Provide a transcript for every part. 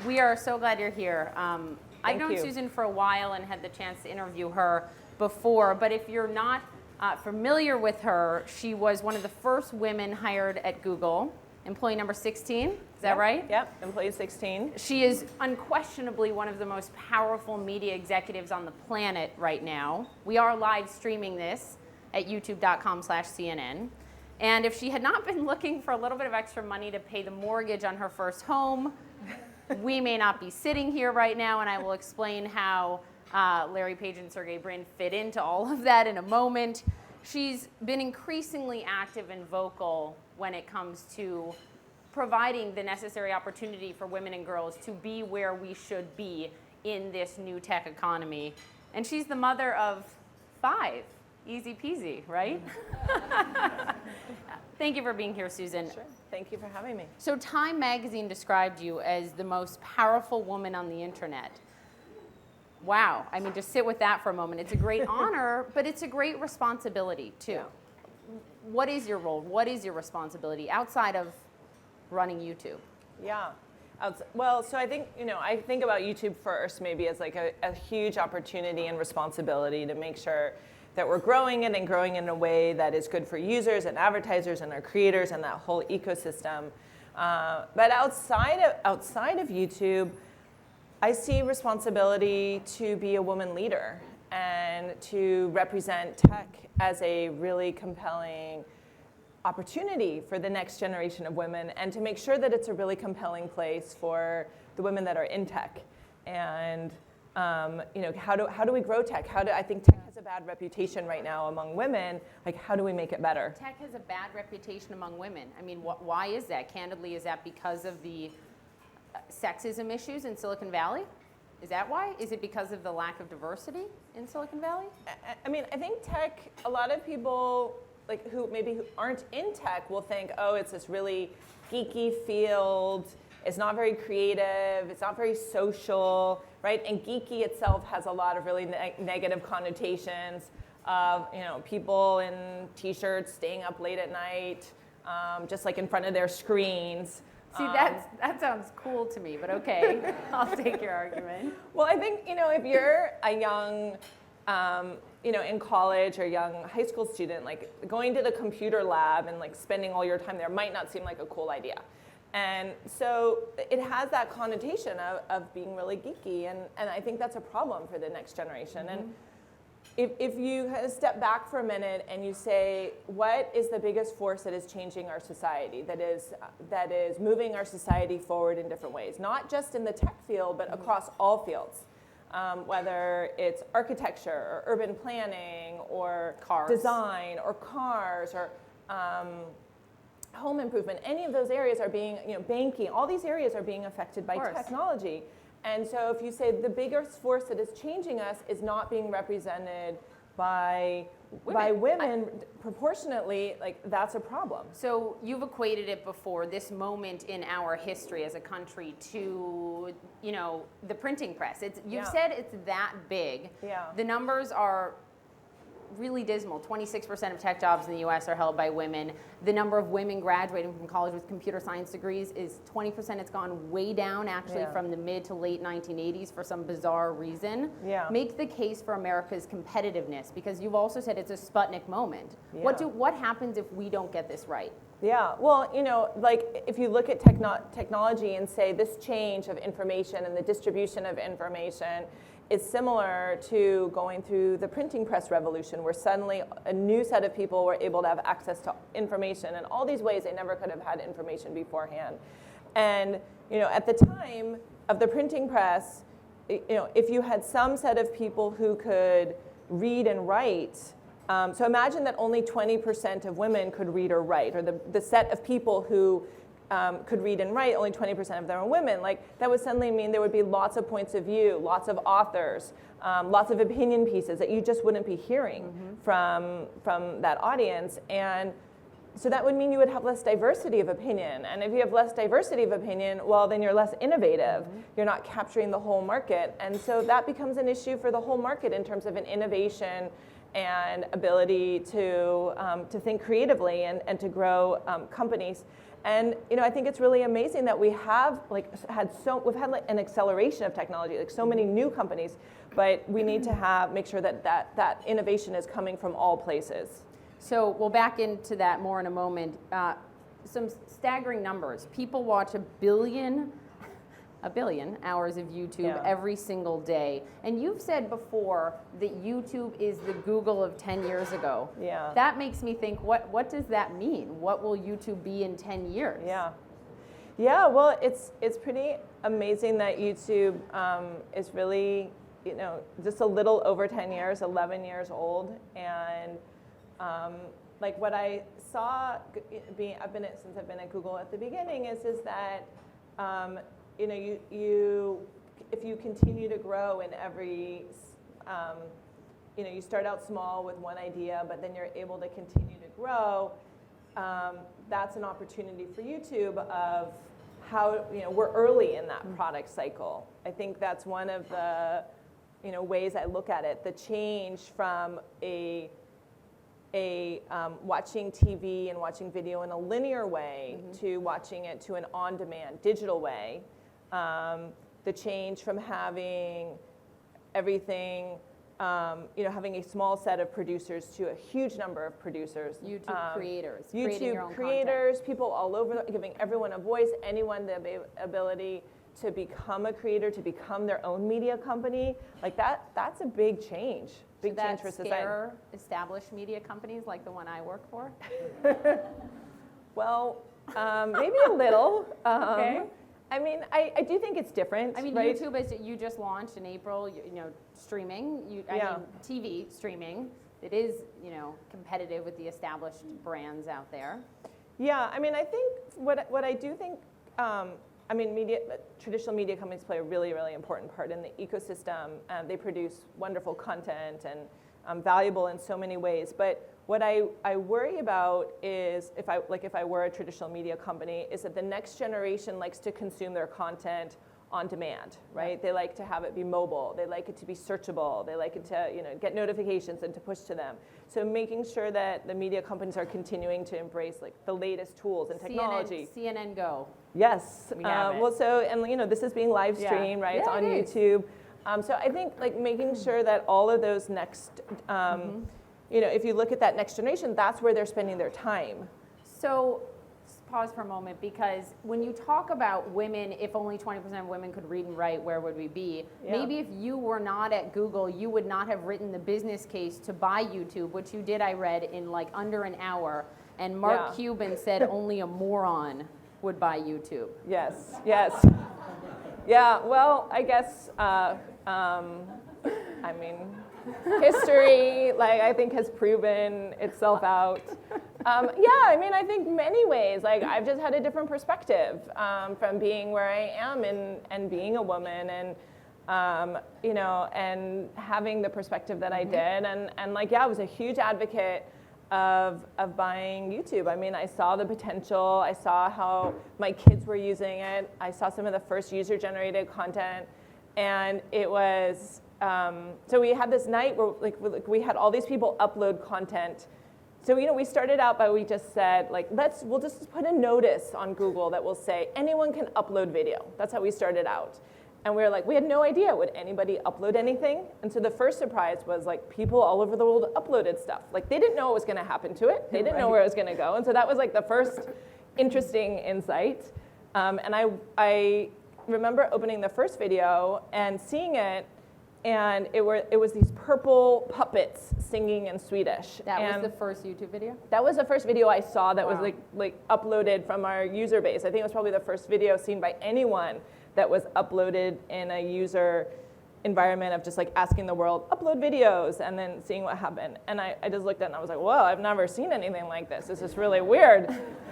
We are so glad you're here. I've known you. Susan for a while and had the chance to interview her before, but if you're not familiar with her, she was one of the first women hired at Google, employee number 16, is that right? Yep, employee 16. She is unquestionably one of the most powerful media executives on the planet right now. We are live streaming this at youtube.com/CNN. And if she had not been looking for a little bit of extra money to pay the mortgage on her first home, we may not be sitting here right now, and I will explain how Larry Page and Sergey Brin fit into all of that in a moment. She's been increasingly active and vocal when it comes to providing the necessary opportunity for women and girls to be where we should be in this new tech economy. And she's the mother of 5. Easy peasy, right? Thank you for being here, Susan. Sure. Thank you for having me. So Time magazine described you as the most powerful woman on the internet. Wow. I mean, just sit with that for a moment. It's a great honor, but it's a great responsibility, too. Yeah. What is your role? What is your responsibility outside of running YouTube? Yeah. Well, so I think, I think about YouTube first maybe as like a huge opportunity and responsibility to make sure that we're growing it and growing in a way that is good for users and advertisers and our creators and that whole ecosystem. But outside of YouTube, I see responsibility to be a woman leader and to represent tech as a really compelling opportunity for the next generation of women and to make sure that it's a really compelling place for the women that are in tech. And how do we grow tech? I think tech has a bad reputation right now among women. Like, how do we make it better? Tech has a bad reputation among women. I mean, why is that? Candidly, is that because of the sexism issues in Silicon Valley? Is that why? Is it because of the lack of diversity in Silicon Valley? I mean, I think tech, a lot of people who aren't in tech will think, oh, it's this really geeky field. It's not very creative. It's not very social, right? And geeky itself has a lot of really negative connotations of people in t-shirts staying up late at night, just like in front of their screens. See, that sounds cool to me, but okay, I'll take your argument. Well, I think if you're a young, in college or young high school student, like going to the computer lab and like spending all your time there might not seem like a cool idea. And so it has that connotation of being really geeky, and I think that's a problem for the next generation. Mm-hmm. And if you kind of step back for a minute and you say, what is the biggest force that is changing our society, that is moving our society forward in different ways, not just in the tech field, but across all fields, whether it's architecture or urban planning or design or cars or home improvement, any of those areas are being, banking, all these areas are being affected by technology. And so if you say the biggest force that is changing us is not being represented by women proportionately, like that's a problem. So you've equated it before, this moment in our history as a country to, the printing press. You've said it's that big. Yeah. The numbers are really dismal. 26% of tech jobs in the US are held by women. The number of women graduating from college with computer science degrees is 20%. It's gone way down actually from the mid to late 1980s for some bizarre reason. Yeah. Make the case for America's competitiveness, because you've also said it's a Sputnik moment. Yeah. What happens if we don't get this right? Yeah, well, if you look at technology and say this change of information and the distribution of information is similar to going through the printing press revolution, where suddenly a new set of people were able to have access to information in all these ways they never could have had information beforehand. And at the time of the printing press, if you had some set of people who could read and write, so imagine that only 20% of women could read or write, or the set of people who could read and write, only 20% of them are women. Like, that would suddenly mean there would be lots of points of view, lots of authors, lots of opinion pieces that you just wouldn't be hearing from that audience. And so that would mean you would have less diversity of opinion. And if you have less diversity of opinion, well, then you're less innovative. You're not capturing the whole market. And so that becomes an issue for the whole market in terms of an innovation and ability to think creatively and to grow companies. And I think it's really amazing that we have we've had an acceleration of technology, like so many new companies, but we need to make sure that innovation is coming from all places. So we'll back into that more in a moment. Some staggering numbers. People watch a billion hours of YouTube every single day. And you've said before that YouTube is the Google of 10 years ago. Yeah. That makes me think, what does that mean? What will YouTube be in 10 years? Yeah. Yeah, well, it's pretty amazing that YouTube is really, just a little over 10 years, 11 years old. And like what I saw, since I've been at Google at the beginning, is that if you continue to grow in every, you start out small with one idea, but then you're able to continue to grow. That's an opportunity for YouTube of how we're early in that product cycle. I think that's one of the ways I look at it. The change from watching TV and watching video in a linear way to watching it to an on-demand digital way. The change from having everything, having a small set of producers to a huge number of producers. YouTube creators. YouTube creators, people all over, giving everyone a voice, anyone the ability to become a creator, to become their own media company. Like that's a big change. Big change for society. Scare established media companies like the one I work for? Well, maybe a little. Okay. I mean, I do think it's different. I mean, right? YouTube, as you just launched in April, streaming, TV streaming. It is, competitive with the established brands out there. Yeah, I mean, I think what I do think, traditional media companies play a really, really important part in the ecosystem. They produce wonderful content and valuable in so many ways. But what I worry about is if I were a traditional media company, is that the next generation likes to consume their content on demand, right? They like to have it be mobile. They like it to be searchable. They like it to get notifications and to push to them. So making sure that the media companies are continuing to embrace the latest tools and technology. CNN Go. Yes. We have it. Well, so this is being live streamed, right? It's on YouTube. So I think making sure that all of those next, if you look at that next generation, that's where they're spending their time. So pause for a moment, because when you talk about women, if only 20% of women could read and write, where would we be? Yeah. Maybe if you were not at Google, you would not have written the business case to buy YouTube, which you did, I read, in under an hour. And Mark Cuban said only a moron would buy YouTube. Yes. Yeah, well, I guess, history, I think, has proven itself out. I think many ways, I've just had a different perspective from being where I am and being a woman and, and having the perspective that I did. And I was a huge advocate of buying YouTube. I saw the potential. I saw how my kids were using it. I saw some of the first user-generated content. And it was, so we had this night where we had all these people upload content. So, we started out by, we just said, we'll just put a notice on Google that will say, anyone can upload video. That's how we started out. And we were we had no idea, would anybody upload anything? And so the first surprise was people all over the world uploaded stuff. They didn't know what was gonna happen to it. They didn't know where it was gonna go. And so that was the first interesting insight. And I remember opening the first video and seeing it, and it was these purple puppets singing in Swedish. That was the first YouTube video? That was the first video I saw that was uploaded from our user base. I think it was probably the first video seen by anyone that was uploaded in a user environment of just asking the world, upload videos, and then seeing what happened. And I just looked at it and I was whoa, I've never seen anything like this. This is really weird.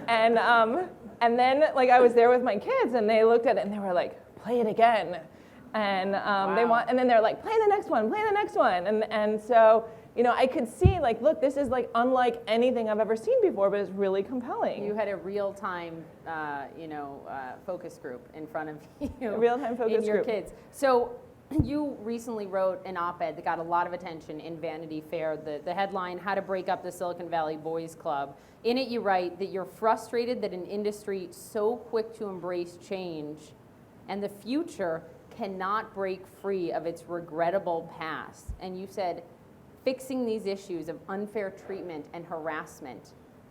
And then I was there with my kids and they looked at it and they were play it again. And and then they're play the next one, play the next one. And so, I could see look, this is unlike anything I've ever seen before, but it's really compelling. You had a real-time, focus group in front of you. A real-time focus and your group. kids. So you recently wrote an op-ed that got a lot of attention in Vanity Fair, the headline, How to Break Up the Silicon Valley Boys Club. In it, you write that you're frustrated that an industry so quick to embrace change and the future cannot break free of its regrettable past. And you said, fixing these issues of unfair treatment and harassment.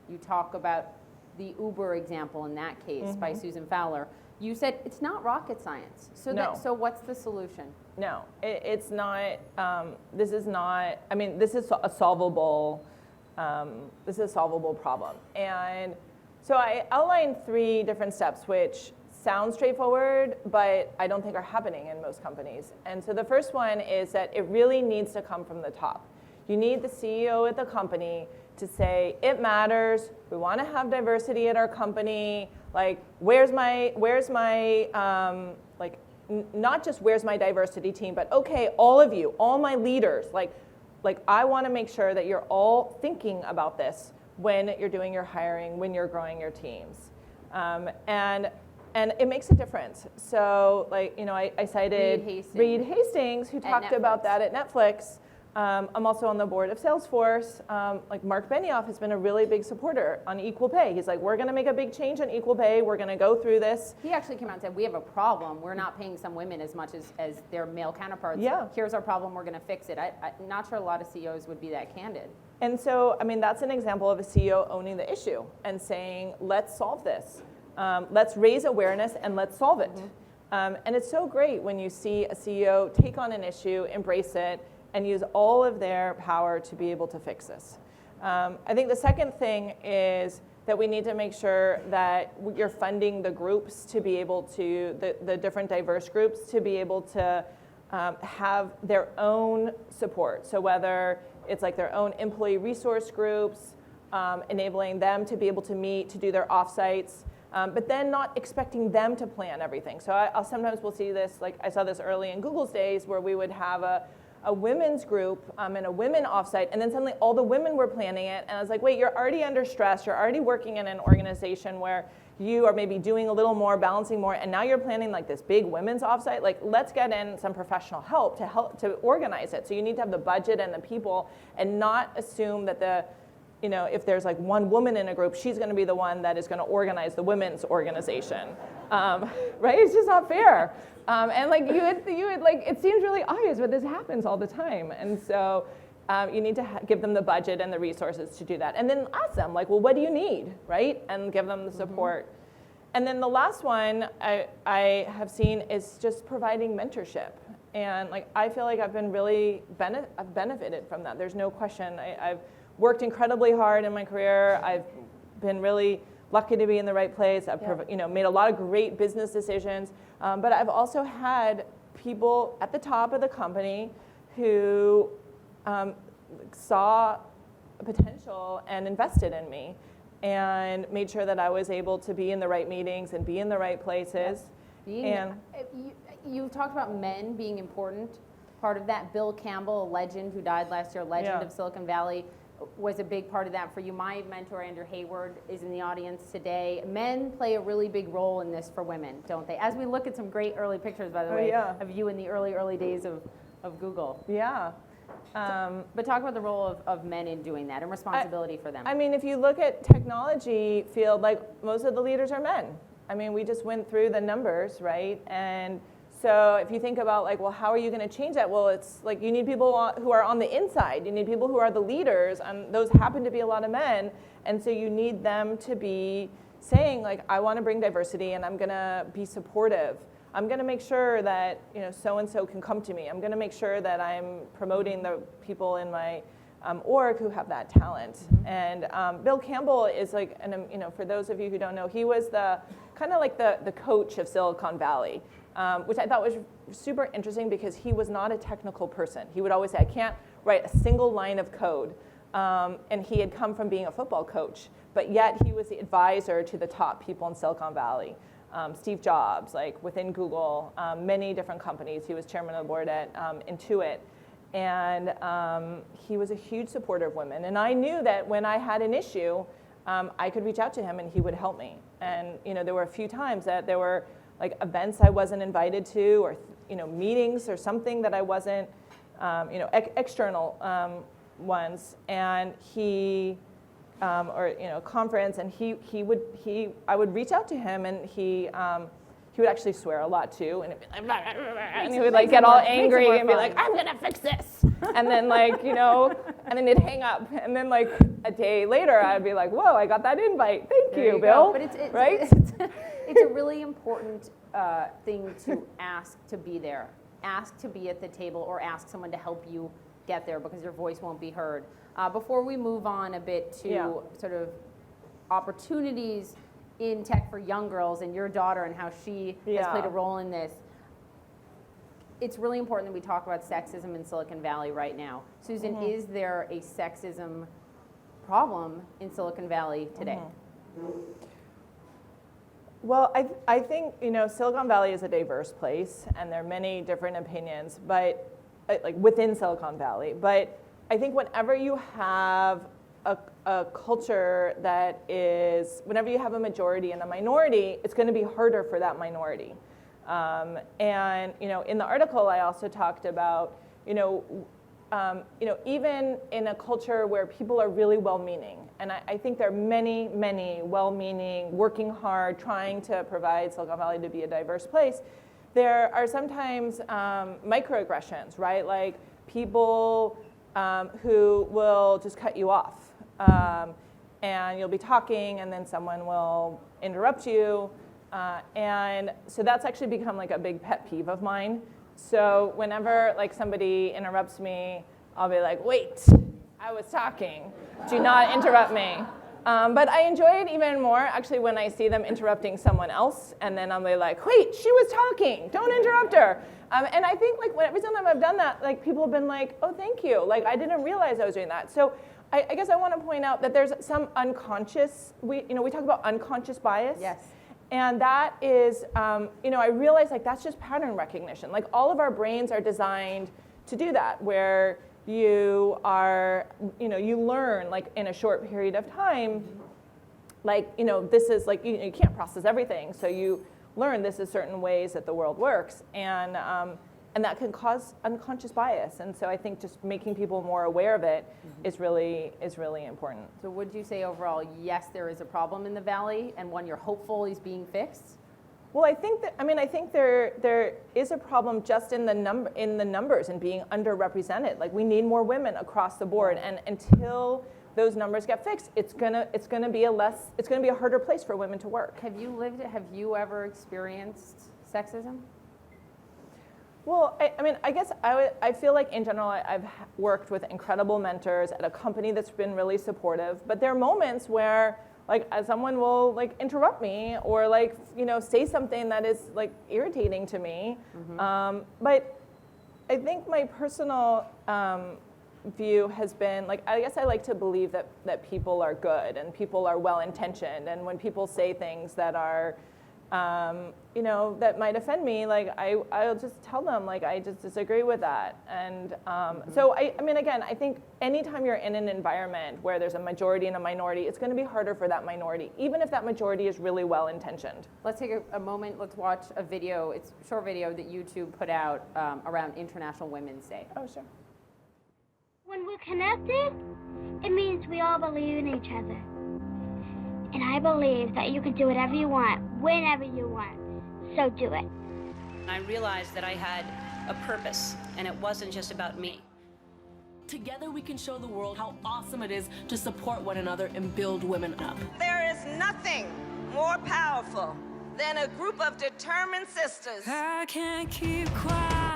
You talk about the Uber example in that case by Susan Fowler. You said it's not rocket science. So, No. so what's the solution? No, it's not. This is not. I mean, this is a solvable. This is a solvable problem. And so I outlined 3 different steps, which sound straightforward, but I don't think are happening in most companies. And so the first one is that it really needs to come from the top. You need the CEO at the company to say, it matters, we want to have diversity at our company, like, where's my not just where's my diversity team, but okay, all of you, all my leaders, like I want to make sure that you're all thinking about this when you're doing your hiring, when you're growing your teams. And it makes a difference. So, like, you know, I cited Reed Hastings, who talked about that at Netflix. I'm also on the board of Salesforce. Like, Mark Benioff has been a really big supporter on equal pay. He's like, we're going to make a big change on equal pay. We're going to go through this. He actually came out and said, we have a problem. We're not paying some women as much as their male counterparts. Yeah. Here's our problem. We're going to fix it. I'm not sure a lot of CEOs would be that candid. And so, I mean, that's an example of a CEO owning the issue and saying, let's solve this. Let's raise awareness and let's solve it. And it's so great when you see a CEO take on an issue, embrace it, and use all of their power to be able to fix this. I think the second thing is that we need to make sure that you're funding the groups to be able to, the different diverse groups, to be able to have their own support. So whether it's like their own employee resource groups, enabling them to be able to meet, to do their offsites, but then not expecting them to plan everything. So sometimes we'll see this, like I saw this early in Google's days, where we would have a women's group and a women offsite, and then suddenly all the women were planning it, and I was like, wait, you're already under stress, you're already working in an organization where you are maybe doing a little more, balancing more, and now you're planning like this big women's offsite. Like, let's get in some professional help to organize it. So you need to have the budget and the people, and not assume that if there's like one woman in a group, she's going to be the one that is going to organize the women's organization, right? It's just not fair. And like you would like, it seems really obvious, but this happens all the time. And so you need to give them the budget and the resources to do that. And then ask them, like, well, what do you need, right? And give them the support. And then the last one I have seen is just providing mentorship. And like, I feel like I've been really I've benefited from that. There's no question. I've worked incredibly hard in my career. I've been really lucky to be in the right place. I've made a lot of great business decisions. But I've also had people at the top of the company who saw potential and invested in me and made sure that I was able to be in the right meetings and be in the right places. You talked about men being important. Part of that, Bill Campbell, a legend who died last year, legend of Silicon Valley, was a big part of that for you. My mentor, Andrew Hayward, is in the audience today. Men play a really big role in this for women, don't they? As we look at some great early pictures, by the way, of you in the early days of Google. Yeah. But talk about the role of men in doing that and responsibility for them. I mean, if you look at technology field, like, most of the leaders are men. I mean, we just went through the numbers, right? And so if you think about, like, well, how are you going to change that? Well, it's like you need people who are on the inside. You need people who are the leaders, and those happen to be a lot of men. And so you need them to be saying, like, I want to bring diversity, and I'm going to be supportive. I'm going to make sure that, so-and-so can come to me. I'm going to make sure that I'm promoting the people in my org who have that talent. And Bill Campbell is like, for those of you who don't know, he was the kind of like the coach of Silicon Valley. Which I thought was super interesting because he was not a technical person. He would always say, I can't write a single line of code. And he had come from being a football coach, but yet he was the advisor to the top people in Silicon Valley. Steve Jobs, like within Google, many different companies. He was chairman of the board at Intuit. And he was a huge supporter of women. And I knew that when I had an issue, I could reach out to him and he would help me. And there were a few times that there were like events I wasn't invited to, or meetings or something that I wasn't, external ones, and he, or conference, and I would reach out to him, and he would actually swear a lot too, and it'd be like, and he would like get all angry and be like, I'm gonna fix this, and then and then he'd hang up, and then like a day later I'd be like, whoa, I got that invite, thank you, Bill. But it's right? It's a really important thing to ask to be there, ask to be at the table, or ask someone to help you get there because your voice won't be heard. Before we move on a bit to sort of opportunities in tech for young girls and your daughter and how she has played a role in this, it's really important that we talk about sexism in Silicon Valley right now. Susan, is there a sexism problem in Silicon Valley today? Well, I think, Silicon Valley is a diverse place, and there are many different opinions, but like within Silicon Valley. But I think whenever you have a culture that is, whenever you have a majority and a minority, it's going to be harder for that minority. And in the article, I also talked about, even in a culture where people are really well-meaning, and I think there are many, many well-meaning, working hard, trying to provide Silicon Valley to be a diverse place, there are sometimes microaggressions, right? Like people who will just cut you off. And you'll be talking, and then someone will interrupt you. And so that's actually become like a big pet peeve of mine. So whenever like somebody interrupts me, I'll be like, wait, I was talking. Do not interrupt me. But I enjoy it even more actually when I see them interrupting someone else, and then I'll be like, wait, she was talking, don't interrupt her. And I think like every time I've done that, like people have been like, oh, thank you. Like I didn't realize I was doing that. So I guess I want to point out that there's some unconscious, we talk about unconscious bias. Yes. And that is, I realize like that's just pattern recognition. Like all of our brains are designed to do that, where you are, you learn like in a short period of time, like, this is like, you can't process everything. So you learn this is certain ways that the world works. And that can cause unconscious bias. And so I think just making people more aware of it is really important. So would you say overall, yes, there is a problem in the Valley, and one you're hopeful is being fixed? Well, I think there is a problem just in the numbers and being underrepresented. Like we need more women across the board, and until those numbers get fixed, it's gonna be a harder place for women to work. Have you ever experienced sexism? Well, I guess I feel like in general I've worked with incredible mentors at a company that's been really supportive, but there are moments where like someone will like interrupt me or like say something that is like irritating to me. But I think my personal view has been like, I guess I like to believe that people are good and people are well-intentioned, and when people say things that are that might offend me, like I'll just tell them like I just disagree with that. And so again, I think anytime you're in an environment where there's a majority and a minority, it's going to be harder for that minority, even if that majority is really well intentioned. Let's take a moment. Let's watch a video. It's a short video that YouTube put out around International Women's Day. Oh, sure. When we're connected, it means we all believe in each other. And I believe that you can do whatever you want, whenever you want. So do it. I realized that I had a purpose, and it wasn't just about me. Together we can show the world how awesome it is to support one another and build women up. There is nothing more powerful than a group of determined sisters. I can't keep quiet.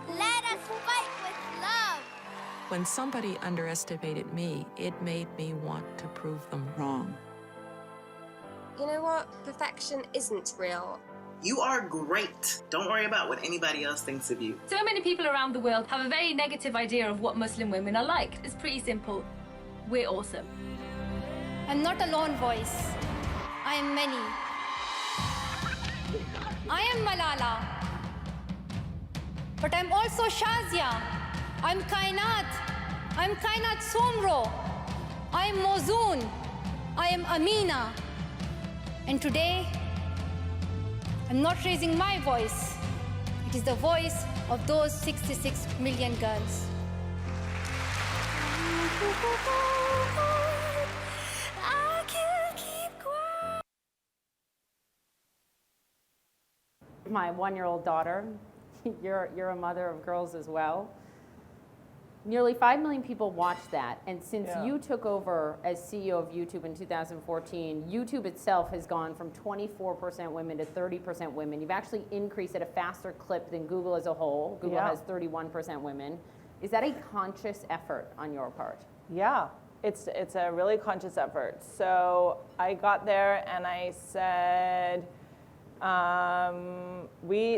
Let us fight with love. When somebody underestimated me, it made me want to prove them wrong. You know what? Perfection isn't real. You are great. Don't worry about what anybody else thinks of you. So many people around the world have a very negative idea of what Muslim women are like. It's pretty simple. We're awesome. I'm not a lone voice. I am many. I am Malala. But I'm also Shazia. I'm Kainat. I'm Kainat Somro. I am Mozoon. I am Amina. And today, I'm not raising my voice. It is the voice of those 66 million girls. I can't keep quiet. My 1-year-old daughter, you're a mother of girls as well. Nearly 5 million people watched that, and since you took over as CEO of YouTube in 2014, YouTube itself has gone from 24% women to 30% women. You've actually increased at a faster clip than Google as a whole. Google has 31% women. Is that a conscious effort on your part? Yeah, it's a really conscious effort. So I got there and I said,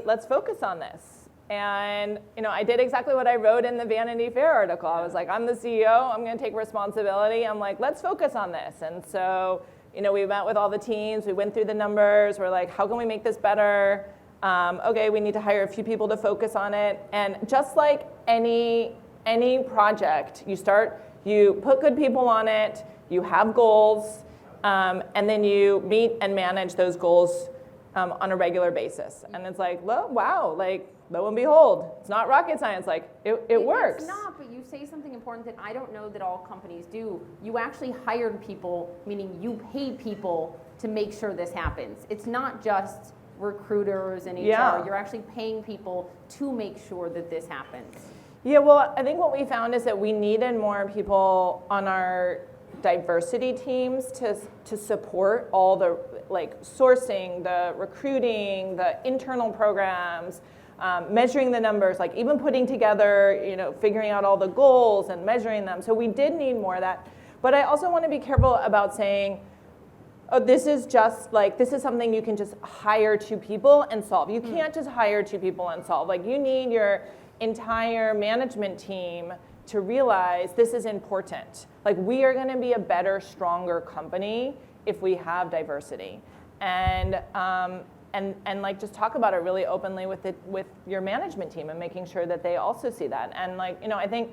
let's focus on this. And I did exactly what I wrote in the Vanity Fair article. I was like, I'm the CEO, I'm gonna take responsibility. I'm like, let's focus on this. And so, we met with all the teams, we went through the numbers, we're like, how can we make this better? Okay, we need to hire a few people to focus on it. And just like any project, you put good people on it, you have goals, and then you meet and manage those goals on a regular basis. And it's like, wow, lo and behold, it's not rocket science, it works. It's not, but you say something important that I don't know that all companies do. You actually hired people, meaning you pay people to make sure this happens. It's not just recruiters and HR, you're actually paying people to make sure that this happens. Yeah, well, I think what we found is that we needed more people on our diversity teams to support all the sourcing, the recruiting, the internal programs, measuring the numbers, even putting together, figuring out all the goals and measuring them. So we did need more of that. But I also want to be careful about saying, oh, this is something you can just hire 2 people and solve. You can't just hire 2 people and solve. You need your entire management team to realize this is important. We are going to be a better, stronger company if we have diversity, and just talk about it really openly with your management team and making sure that they also see that. And I think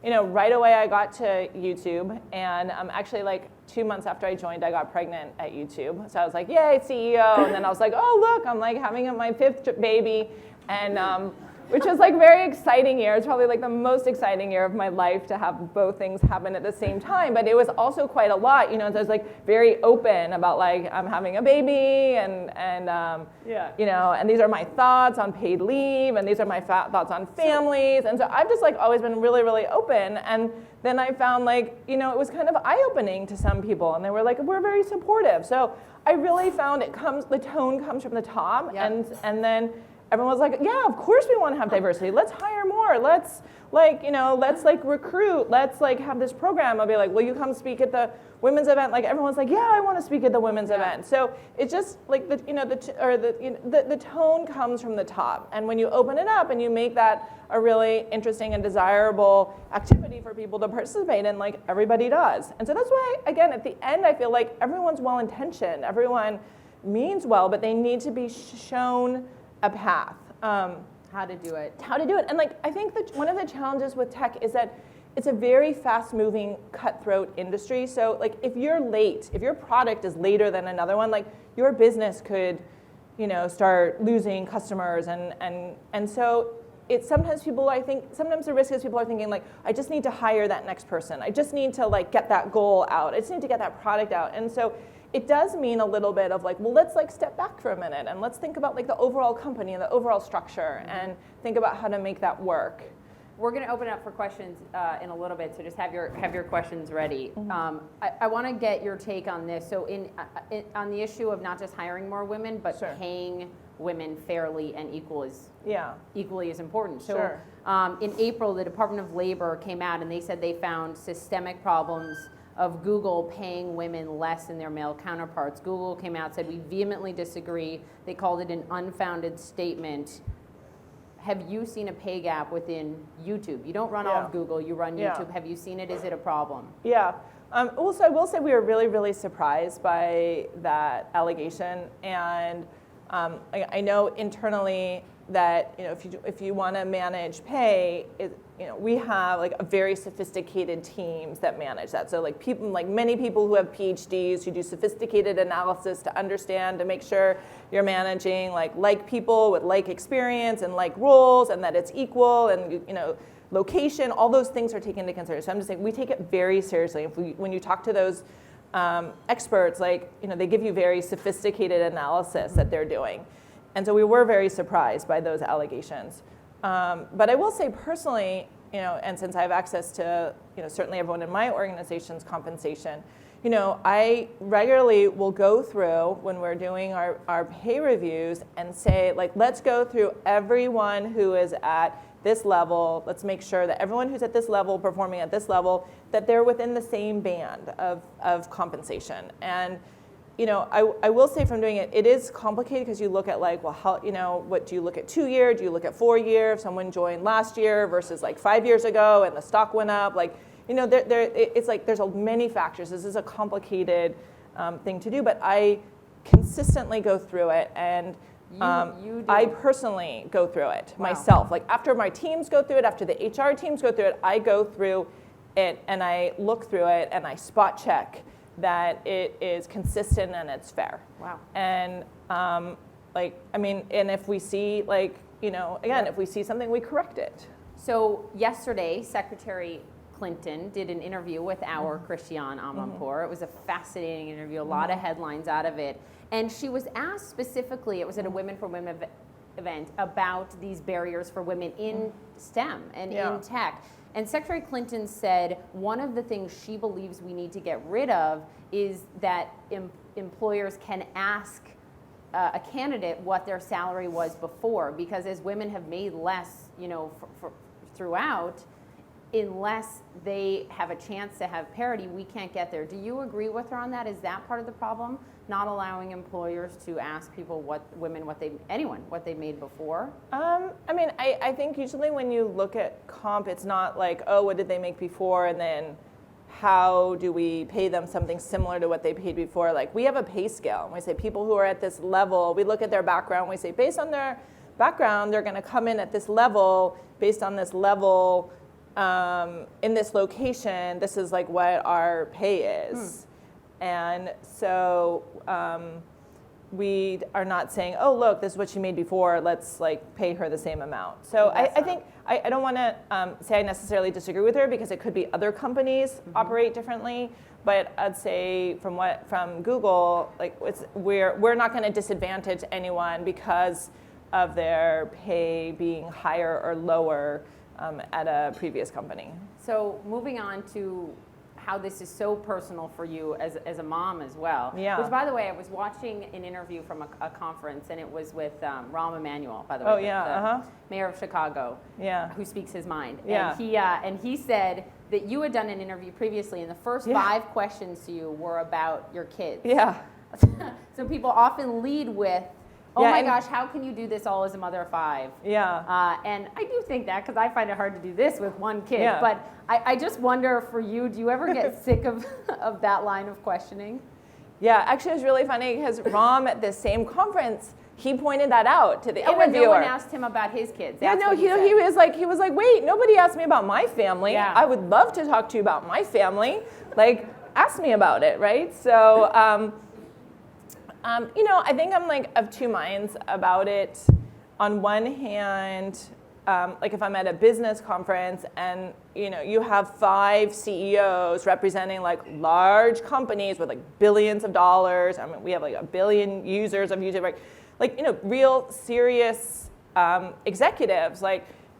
right away I got to YouTube, and actually 2 months after I joined, I got pregnant at YouTube. So I was like, yay, CEO, and then I was like, oh look, I'm having my 5th baby, and which was very exciting year. It's probably the most exciting year of my life to have both things happen at the same time. But it was also quite a lot. So I was very open about I'm having a baby, and and these are my thoughts on paid leave, and these are my thoughts on families. And so I've just always been really, really open. And then I found it was kind of eye-opening to some people, and they were we're very supportive. So I really found the tone comes from the top, and then everyone was like, yeah, of course we want to have diversity. Let's hire more. Let's recruit. Let's have this program. I'll be like, will you come speak at the women's event? Everyone's like, yeah, I want to speak at the women's event. So it's just the tone comes from the top. And when you open it up and you make that a really interesting and desirable activity for people to participate in, everybody does. And so that's why, again, at the end, I feel everyone's well-intentioned. Everyone means well, but they need to be shown a path. How to do it. And I think that one of the challenges with tech is that it's a very fast-moving, cutthroat industry. So if you're late, if your product is later than another one, your business could, start losing customers. And so it's sometimes the risk is people are thinking I just need to hire that next person. I just need to get that goal out. I just need to get that product out. And so it does mean a little bit of let's step back for a minute and let's think about the overall company and the overall structure and think about how to make that work. We're going to open up for questions in a little bit, so just have your questions ready. I want to get your take on this. So on the issue of not just hiring more women, but paying women fairly and equally as important. So in April, the Department of Labor came out and they said they found systemic problems of Google paying women less than their male counterparts. Google came out and said, we vehemently disagree. They called it an unfounded statement. Have you seen a pay gap within YouTube? You don't run all of Google, you run YouTube. Have you seen it? Is it a problem? Yeah. Also, I will say we were really, really surprised by that allegation. And I know internally that if you want to manage pay, we have like a very sophisticated teams that manage that. So like many people who have PhDs who do sophisticated analysis to understand, to make sure you're managing like people with like experience and like roles, and that it's equal, and location, all those things are taken into consideration. So I'm just saying we take it very seriously. When you talk to those experts, they give you very sophisticated analysis that they're doing. And so we were very surprised by those allegations. But I will say personally, and since I have access to, certainly everyone in my organization's compensation, I regularly will go through when we're doing our pay reviews and say, let's go through everyone who is at this level. Let's make sure that everyone who's at this level, performing at this level, that they're within the same band of compensation. And I will say from doing it, it is complicated because you look at what do you look at 2 year? Do you look at 4 year? If someone joined last year versus 5 years ago and the stock went up, it's there's many factors. This is a complicated thing to do, but I consistently go through it, and I personally go through it myself. After my teams go through it, after the HR teams go through it, I go through it and I look through it and I spot check that it is consistent and it's fair. Wow. And and if we see if we see something, we correct it. So yesterday, Secretary Clinton did an interview with our Christiane Amanpour. It was a fascinating interview, a lot of headlines out of it. And she was asked specifically, it was at a Women for Women event, about these barriers for women in STEM and in tech. And Secretary Clinton said one of the things she believes we need to get rid of is that employers can ask a candidate what their salary was before, because as women have made less, throughout, unless they have a chance to have parity, we can't get there. Do you agree with her on that? Is that part of the problem? Not allowing employers to ask people what they made before? I think usually when you look at comp, it's not what did they make before, and then how do we pay them something similar to what they paid before? We have a pay scale, and we say people who are at this level, we look at their background, we say based on their background, they're going to come in at this level, based on this level, in this location, this is what our pay is. And so we are not saying, oh, look, this is what she made before, let's pay her the same amount. So I think, I don't want to say I necessarily disagree with her, because it could be other companies operate differently, but I'd say from Google, we're not going to disadvantage anyone because of their pay being higher or lower at a previous company. So moving on to how this is so personal for you as a mom as well. Yeah. Which, by the way, I was watching an interview from a conference, and it was with Rahm Emanuel, by the way, the mayor of Chicago, who speaks his mind. Yeah. And he said that you had done an interview previously, and the first 5 questions to you were about your kids. Yeah. So people often lead with, oh my gosh, how can you do this all as a mother of 5? Yeah. And I do think that, because I find it hard to do this with one kid. Yeah. But I just wonder for you, do you ever get sick of that line of questioning? Yeah, actually it was really funny because Rahm at this same conference, he pointed that out to the interviewer. And no one asked him about his kids. Yeah, no, he was like, wait, nobody asked me about my family. Yeah. I would love to talk to you about my family. Ask me about it, right? So, I think I'm of two minds about it. On one hand, if I'm at a business conference and you have 5 CEOs representing large companies with billions of dollars. I mean, we have 1 billion users of YouTube, right? Real serious executives.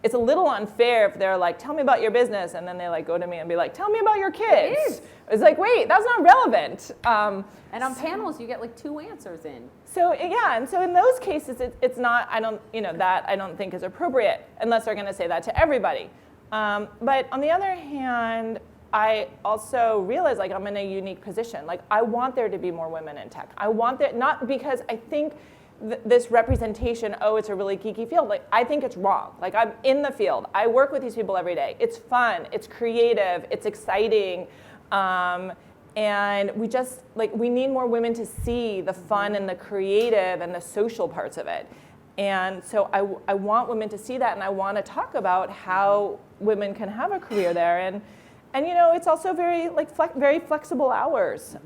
It's a little unfair if they're tell me about your business, and then they go to me and be tell me about your kids. It is. It's wait, that's not relevant. And on panels, you get 2 answers in. So yeah, and so in those cases, it's not. I don't think is appropriate unless they're going to say that to everybody. But on the other hand, I also realize I'm in a unique position. I want there to be more women in tech. I want that, not because I think this representation, it's a really geeky field. I think it's wrong. I'm in the field. I work with these people every day. It's fun. It's creative. It's exciting. And we just we need more women to see the fun and the creative and the social parts of it. And so I want women to see that, and I want to talk about how women can have a career there. And you know, it's also very very flexible hours.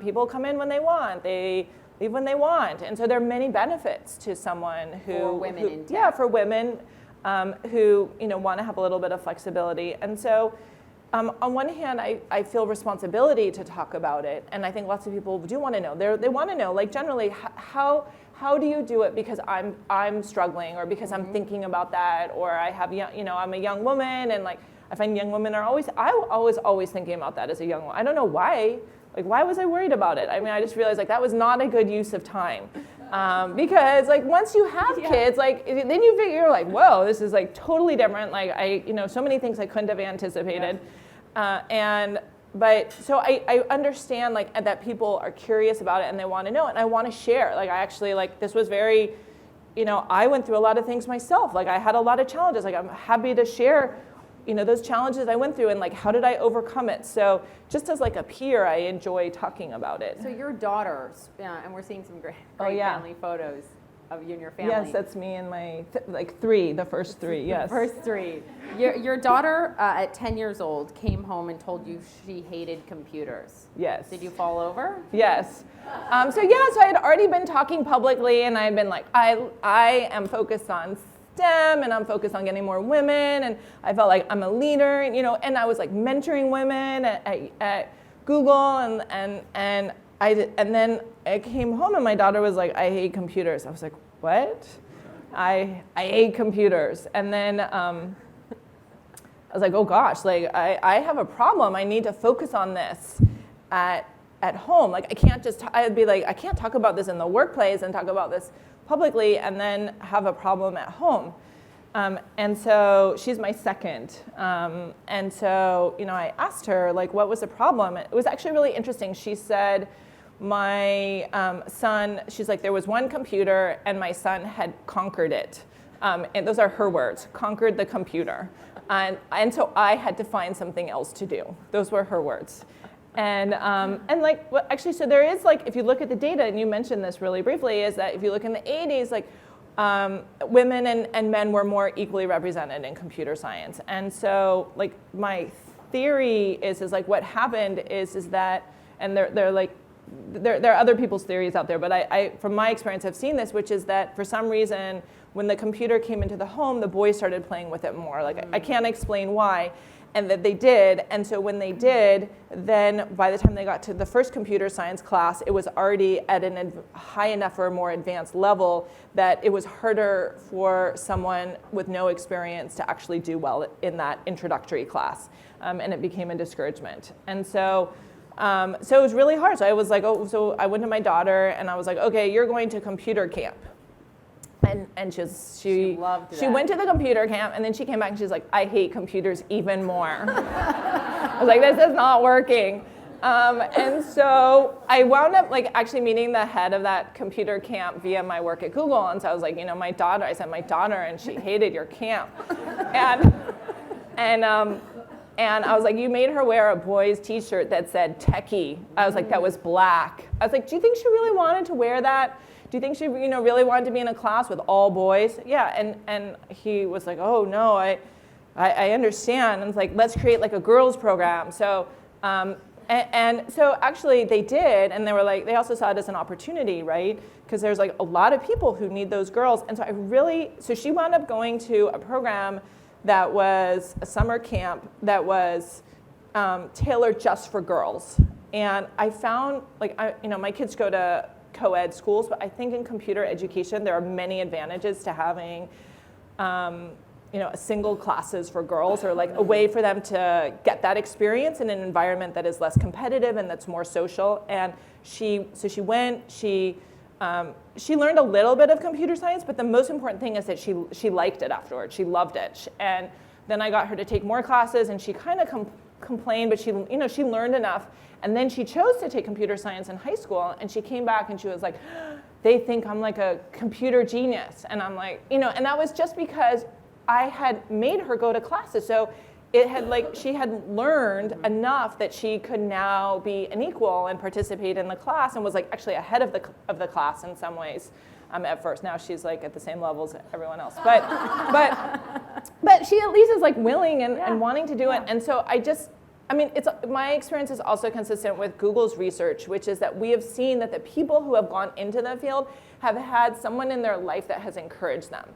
People come in when they want, they leave when they want, and so there are many benefits to someone who for women in tech. Yeah, for women who want to have a little bit of flexibility. And so on one hand, I feel responsibility to talk about it, and I think lots of people do want to know. They want to know, like, generally, how do you do it because I'm struggling, or because I'm thinking about that, or I have I'm a young woman, and like I find young women are always thinking about that as a young woman. I don't know why. Like, why was I worried about it? I mean, I just realized like that was not a good use of time. Because like once you have kids, like then you figure like, whoa, this is like totally different. Like so many things I couldn't have anticipated. But so I understand like that people are curious about it and they want to know it, and I want to share. Like I actually this was very, I went through a lot of things myself. Like I had a lot of challenges. Like I'm happy to share those challenges I went through and like how did I overcome it. So just as like a peer, I enjoy talking about it. So your daughters, and we're seeing some great family photos of you and your family. Yes, that's me and my the first three, yes. The first three. Your daughter at 10 years old came home and told you she hated computers. Yes. Did you fall over? Yes. So I had already been talking publicly, and I had been like, I am focused on STEM, and I'm focused on getting more women, and I felt like I'm a leader, and I was like mentoring women at Google, and then I came home and my daughter was like, I hate computers. I was like, what? I hate computers. And then I was like, oh gosh, like I have a problem. I need to focus on this at home. Like I can't just, I'd be like, I can't talk about this in the workplace and talk about this publicly and then have a problem at home. And so she's my second. And so, I asked her, like, what was the problem? It was actually really interesting. She said, my son, she's like, there was one computer and my son had conquered it. And those are her words, conquered the computer. And so I had to find something else to do. Those were her words. And like, well, actually, so there is like, if you look at the data, and you mentioned this really briefly, is that if you look in the 80s, like women and men were more equally represented in computer science. And so like my theory is like what happened is that, and there are other people's theories out there, but I from my experience have seen this, which is that for some reason, when the computer came into the home, the boys started playing with it more. Like I can't explain why. And that they did, and so when they did, then by the time they got to the first computer science class, it was already at a high enough or more advanced level that it was harder for someone with no experience to actually do well in that introductory class, and it became a discouragement. And so it was really hard. So I was like, so I went to my daughter, and I was like, okay, you're going to computer camp. And she loved that. She went to the computer camp, and then she came back and she's like, I hate computers even more. I was like, this is not working. And so I wound up like actually meeting the head of that computer camp via my work at Google. And so I was like, my daughter, I sent my daughter and she hated your camp. And I was like, you made her wear a boys t-shirt that said techie. I was like, that was black. I was like, do you think she really wanted to wear that? Do you think she really wanted to be in a class with all boys? Yeah, and he was like, oh no, I understand. And it's like, let's create like a girls program. So, and so actually they did, and they were like, they also saw it as an opportunity, right? Because there's like a lot of people who need those girls. And so she wound up going to a program that was a summer camp that was tailored just for girls. And I found, like, my kids go to co-ed schools, but I think in computer education there are many advantages to having single classes for girls, or like a way for them to get that experience in an environment that is less competitive and that's more social. And she learned a little bit of computer science, but the most important thing is that she liked it afterwards. She loved it. And then I got her to take more classes, and she kind of complained, but she learned enough. And then she chose to take computer science in high school, and she came back and she was like, they think I'm like a computer genius. And I'm like, and that was just because I had made her go to classes. So it had she had learned enough that she could now be an equal and participate in the class, and was like actually ahead of the class in some ways. at first. Now she's like at the same level as everyone else. But she at least is like willing and wanting to do it. And so my experience is also consistent with Google's research, which is that we have seen that the people who have gone into the field have had someone in their life that has encouraged them.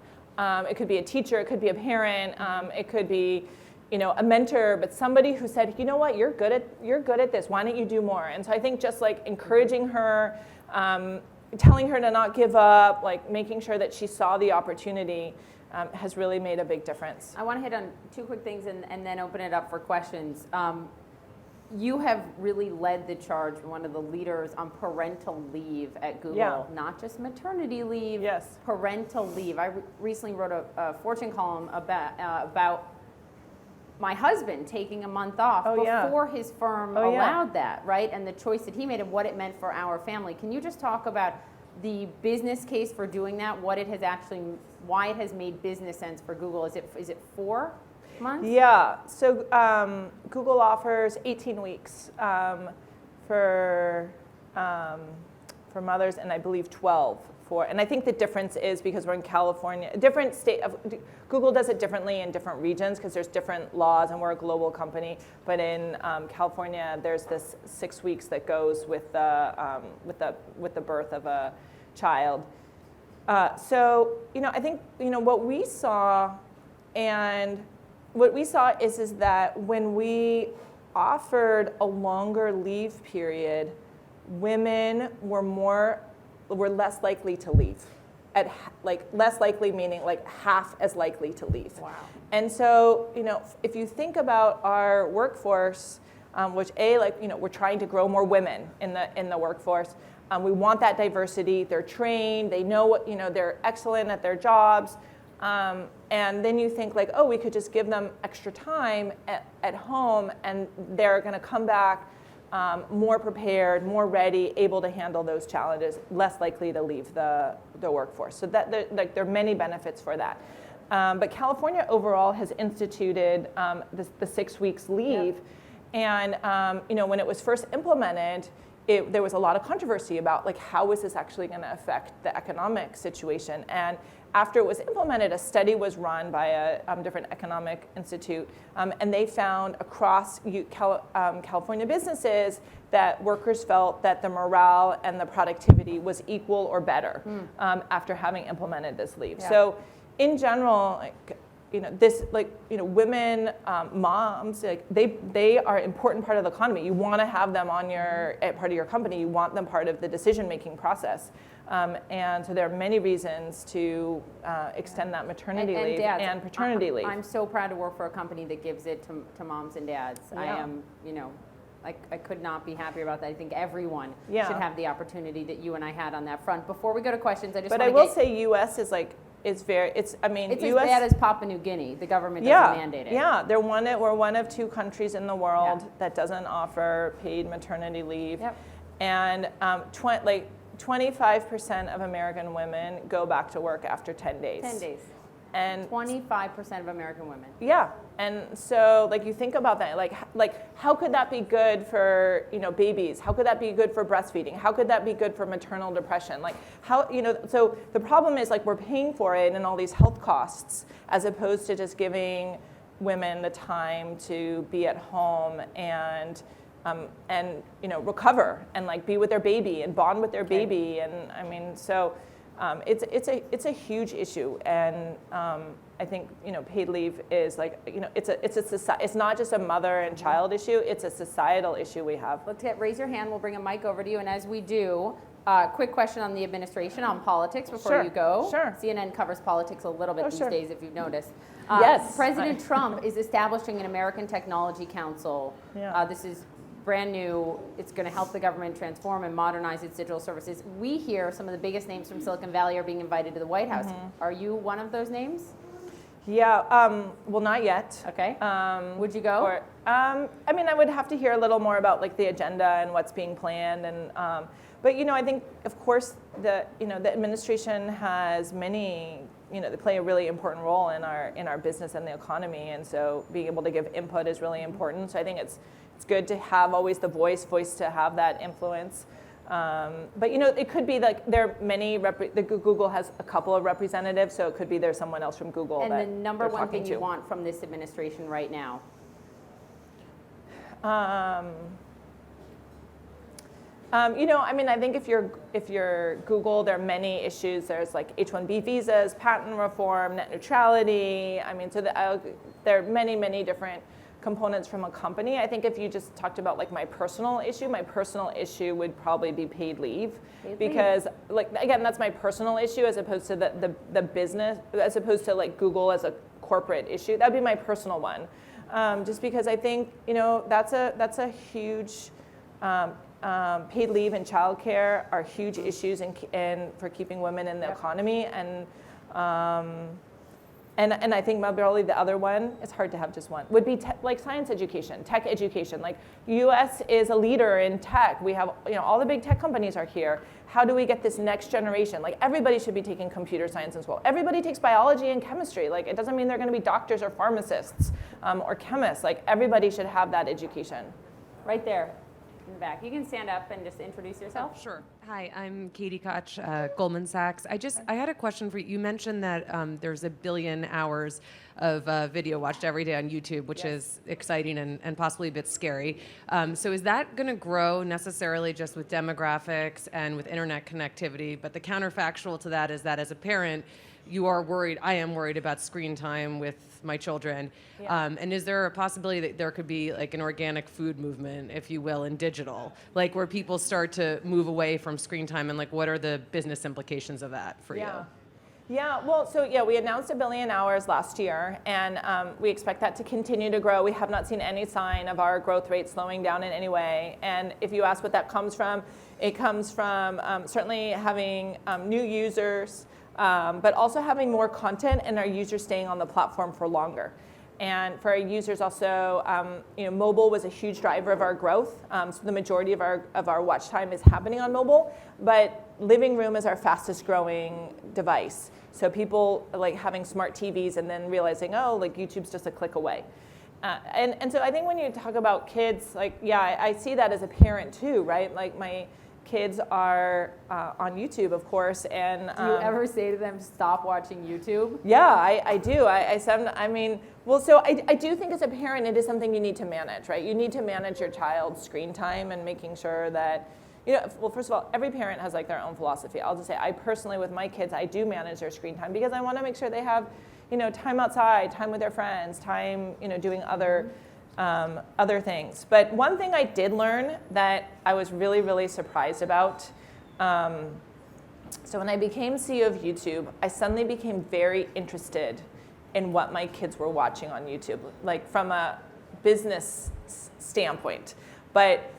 It could be a teacher, it could be a parent, it could be a mentor, but somebody who said, you know what, you're good at this, why don't you do more? And so I think just like encouraging her, telling her to not give up, like making sure that she saw the opportunity has really made a big difference. I want to hit on two quick things and then open it up for questions. You have really led the charge, one of the leaders on parental leave at Google, not just maternity leave, parental leave. I recently wrote a Fortune column about my husband taking a month off before his firm allowed that, right? And the choice that he made and what it meant for our family. Can you just talk about the business case for doing that, why it has made business sense for Google? Is it 4 months? Yeah, so Google offers 18 weeks for mothers, and I believe 12 and I think the difference is because we're in California, Google does it differently in different regions because there's different laws and we're a global company. But in California, there's this 6 weeks that goes with the birth of a child. So I think what we saw is that when we offered a longer leave period, women were less likely to leave. Less likely meaning like half as likely to leave. Wow. And so, if you think about our workforce, which we're trying to grow more women in the workforce. We want that diversity. They're trained. They know what, they're excellent at their jobs. And then you think like, we could just give them extra time at home and they're going to come back more prepared, more ready, able to handle those challenges, less likely to leave the workforce. So that there are many benefits for that. But California overall has instituted the 6 weeks leave. And when it was first implemented, there was a lot of controversy about like how is this actually going to affect the economic situation. And after it was implemented, a study was run by a different economic institute, and they found across California businesses that workers felt that the morale and the productivity was equal or better after having implemented this leave. Yeah. So in general, women, moms, they are an important part of the economy. You want to have them on part of your company. You want them part of the decision-making process. And so there are many reasons to extend that maternity leave and paternity leave. I'm so proud to work for a company that gives it to moms and dads. Yeah. I am, I could not be happier about that. I think everyone should have the opportunity that you and I had on that front. Before we go to questions, I will say U.S. is it's US, as bad as Papua New Guinea. The government doesn't mandate it. Yeah, we're one of 2 countries in the world that doesn't offer paid maternity leave. Yep. And 25% of American women go back to work after 10 days. 10 days. And 25% of American women. Yeah, and so you think about that, like how could that be good for babies? How could that be good for breastfeeding? How could that be good for maternal depression? Like how so the problem is we're paying for it and all these health costs as opposed to just giving women the time to be at home and recover and be with their baby and bond with their baby. And so. It's a huge issue, and I think paid leave is it's not just a mother and child issue; it's a societal issue we have. Raise your hand. We'll bring a mic over to you, and as we do, quick question on the administration on politics before you go. Sure. CNN covers politics a little bit these days, if you've noticed. Yes. President Trump is establishing an American Technology Council. Yeah. This is brand new. It's going to help the government transform and modernize its digital services. We hear some of the biggest names from Silicon Valley are being invited to the White House. Mm-hmm. Are you one of those names? Yeah, well, not yet. Okay. Would you go? I would have to hear a little more about the agenda and what's being planned, and but I think of course the administration has many. They play a really important role in our business and the economy, and so being able to give input is really important. So I think it's good to have always the voice to have that influence. But you know, it could be like there are many, Google has a couple of representatives, so it could be there's someone else from Google And that the number one thing you to. want from this administration right now? You know, I mean, I think if you're Google, there are many issues. There's like H-1B visas, patent reform, net neutrality. I mean, so there are many different components from a company. I think if you just talked about like my personal issue would probably be paid leave. Because like, again, that's my personal issue as opposed to the business, as opposed to like Google as a corporate issue. That'd be my personal one. Just because I think, you know, that's a huge, paid leave and childcare are huge issues in for keeping women in the economy, and I think probably the other one, it's hard to have just one, would be like science education, tech education. Like U.S. is a leader in tech. We have, you know, all the big tech companies are here. How do we get this next generation? Like everybody should be taking computer science in school. Everybody takes biology and chemistry. Like it doesn't mean they're going to be doctors or pharmacists or chemists. Like everybody should have that education. Right there. In the back. You can stand up and just introduce yourself. Sure. Hi, I'm Katie Koch, Goldman Sachs. I had a question for you. You mentioned that there's 1 billion hours of video watched every day on YouTube, which is exciting and possibly a bit scary. So is that going to grow necessarily just with demographics and with internet connectivity? But the counterfactual to that is that as a parent, I am worried about screen time with my children. And is there a possibility that there could be like an organic food movement, if you will, in digital, like where people start to move away from screen time, and like what are the business implications of that for you? Yeah, well, so yeah, we announced 1 billion hours last year, and we expect that to continue to grow. We have not seen any sign of our growth rate slowing down in any way. And if you ask what that comes from, it comes from certainly having new users, but also having more content and our users staying on the platform for longer. And for our users also, you know, mobile was a huge driver of our growth. So the majority of our watch time is happening on mobile, but living room is our fastest growing device. So people like having smart TVs and then realizing, oh, like YouTube's just a click away. And so I think when you talk about kids, like, yeah, I see that as a parent too, right? Like my kids are on YouTube, of course, and do you ever say to them, stop watching YouTube? Yeah, I do. I mean, well, so I do think as a parent, it is something you need to manage, right? You need to manage your child's screen time and making sure that, you know, well, first of all, every parent has like their own philosophy. I'll just say, I personally, with my kids, I do manage their screen time because I want to make sure they have, you know, time outside, time with their friends, time, you know, doing other things. But one thing I did learn that I was really, really surprised about, so when I became CEO of YouTube, I suddenly became very interested in what my kids were watching on YouTube, like from a business standpoint. But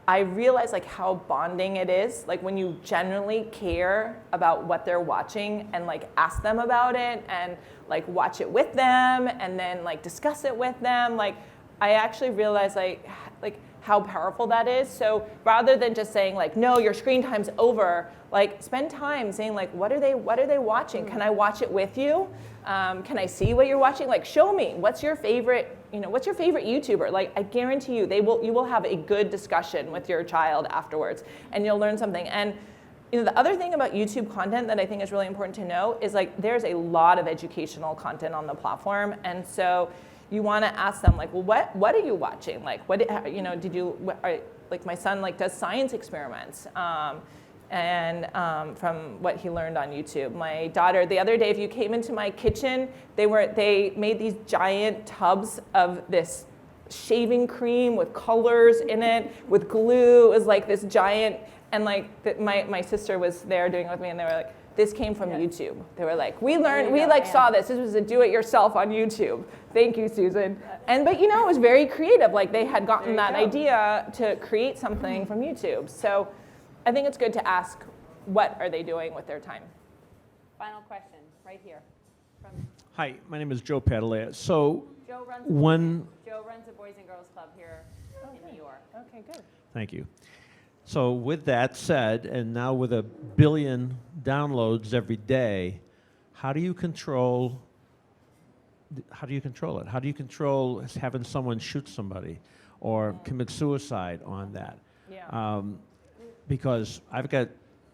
I realized like how bonding it is, like when you genuinely care about what they're watching and like ask them about it and like watch it with them and then like discuss it with them. Like I actually realized like how powerful that is. So rather than just saying like, no, your screen time's over, like spend time saying like, what are they watching? Can I watch it with you? Can I see what you're watching? Like show me, what's your favorite YouTuber? Like I guarantee you, you will have a good discussion with your child afterwards and you'll learn something. And you know, the other thing about YouTube content that I think is really important to know is like there's a lot of educational content on the platform, and so you want to ask them like, well, what are you watching? Like, what, you know, like my son like does science experiments, and from what he learned on YouTube. My daughter, the other day, if you came into my kitchen, they made these giant tubs of this shaving cream with colors in it, with glue. It was like this giant, and like my sister was there doing it with me, and they were like, this came from YouTube. They were like, we saw this. This was a do-it-yourself on YouTube. Thank you, Susan. But you know, it was very creative. Like they had gotten that idea to create something from YouTube. So I think it's good to ask, what are they doing with their time? Final question, right here. Hi, my name is Joe Padalea. So Joe runs a Boys and Girls Club here in New York. Okay, good. Thank you. So with that said, and now with 1 billion downloads every day, how do you control it? How do you control having someone shoot somebody or commit suicide on that? Yeah. because I've got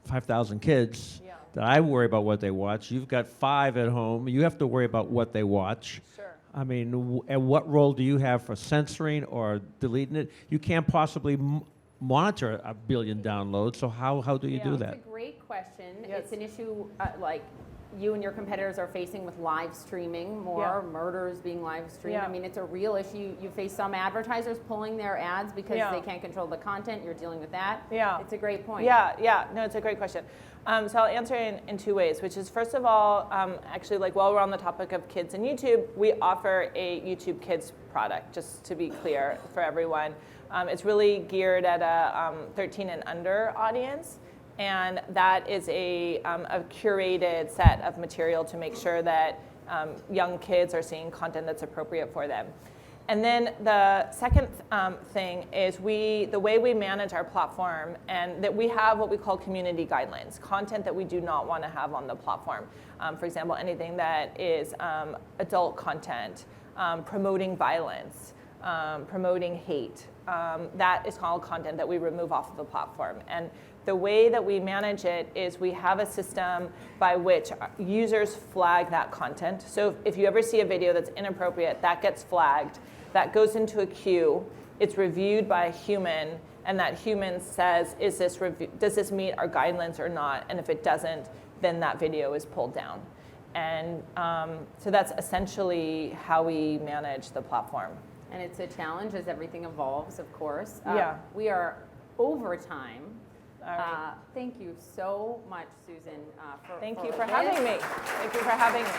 5,000 kids that I worry about what they watch. You've got 5 at home. You have to worry about what they watch. Sure. I mean, and what role do you have for censoring or deleting it? You can't possibly monitor 1 billion downloads, so how do you do that? It's a great question. Yes. It's an issue like you and your competitors are facing with live streaming more, murders being live streamed. I mean, it's a real issue. You face some advertisers pulling their ads because they can't control the content. You're dealing with that. Yeah. It's a great point. No, it's a great question. So I'll answer it in 2 ways, which is, first of all, actually, like, while we're on the topic of kids and YouTube, we offer a YouTube Kids product, just to be clear for everyone. It's really geared at a 13 and under audience. And that is a curated set of material to make sure that young kids are seeing content that's appropriate for them. And then the second thing is the way we manage our platform, and that we have what we call community guidelines, content that we do not want to have on the platform. For example, anything that is adult content, promoting violence, promoting hate. That is all content that we remove off of the platform. And the way that we manage it is we have a system by which users flag that content. So if you ever see a video that's inappropriate, that gets flagged. That goes into a queue. It's reviewed by a human, and that human says, does this meet our guidelines or not? And if it doesn't, then that video is pulled down. And so that's essentially how we manage the platform. And it's a challenge as everything evolves, of course. We are over time. Thank you so much, Susan. Thank you for having me. Thank you for having me.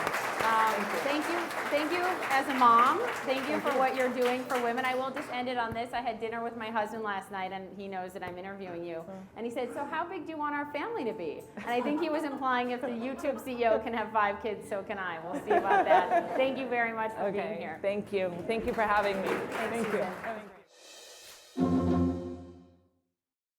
Thank you as a mom. Thank you for what you're doing for women. I will just end it on this. I had dinner with my husband last night, and he knows that I'm interviewing you. And he said, so how big do you want our family to be? And I think he was implying if the YouTube CEO can have 5 kids, so can I. We'll see about that. Thank you very much for being here. Thank you. Thank you for having me. Thank you.